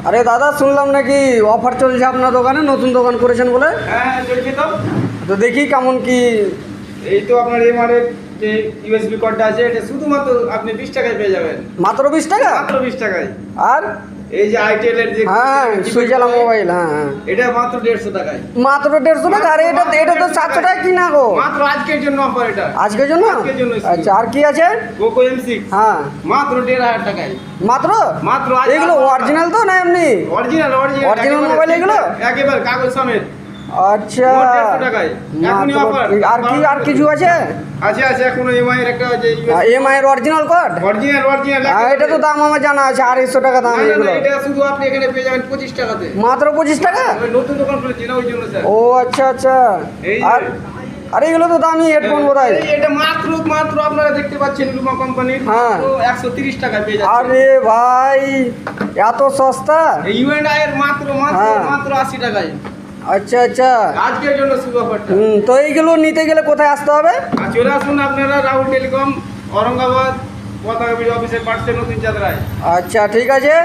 আরে দাদা, শুনলাম নাকি অফার চলছে আপনার দোকানে, নতুন দোকান করেছেন বলে। হ্যাঁ চলছে তো। তো দেখি কেমন কি। এই তো আপনার এমআরএফ যে ইউএসবি কর্ডটা আছে, এটা শুধুমাত্র আপনি 20 টাকায় পেয়ে যাবেন। মাত্র 20 টাকা? মাত্র 20 টাকায়। আর এই যে আইটেল এর যে হ্যাঁ, সুইজালা মোবাইল, হ্যাঁ এটা মাত্র 150 টাকায়। মাত্র 150 টাকা? আরে এটা তো 700 টাকা কিনা গো। মাত্র আজকের জন্য অফার এটা। আজকের জন্য? আজকের জন্য। আচ্ছা, আর কি আছে? পোকো M6 হ্যাঁ, মাত্র 1500 টাকায়। মাত্র মাত্র এগুলো অরিজিনাল তো না এমনি? অরিজিনাল অরিজিনাল মোবাইল এগুলো? একেবারে কাগজ সমেত। আচ্ছা, মোট 150 টাকায়। এখনই অফার। আর কিছু আছে? আছে এখনো এমআই এর একটা যে এমআই এর অরিজিনাল কোড? অরিজিনাল এটা তো দাম আমার জানা আছে, 250 টাকা দাম এগুলো। এটা শুধু আপনি এখানে পেয়ে যাবেন 25 টাকাতে। মাত্র 25 টাকা? আমি নতুন দোকান খুলেছি না, ওই জন্য স্যার। ও আচ্ছা আচ্ছা। এই যে- আর আরে এগুলো তো দামি হেডফোন বোধহয়। এটা মাত্র আপনারা দেখতে পাচ্ছেন লুমা কোম্পানির, হ্যাঁ। মাত্র 130 টাকায় পেয়ে যাচ্ছেন। আরে ভাই, এত সস্তা? এই ইউএনআই এর মাত্র হ্যাঁ। 80 টাকায়। আচ্ছা আচ্ছা। আজকের জন্য শুধু অফারটা। তো এইগুলো নিতে গেলে কোথায় আসতে হবে? আর চলে আসুন আপনারা রাহুল টেলিকম, औरंगाबाद, পতাকা অফিসের পাশে নতুন চাঁদরায়। আচ্ছা ঠিক আছে।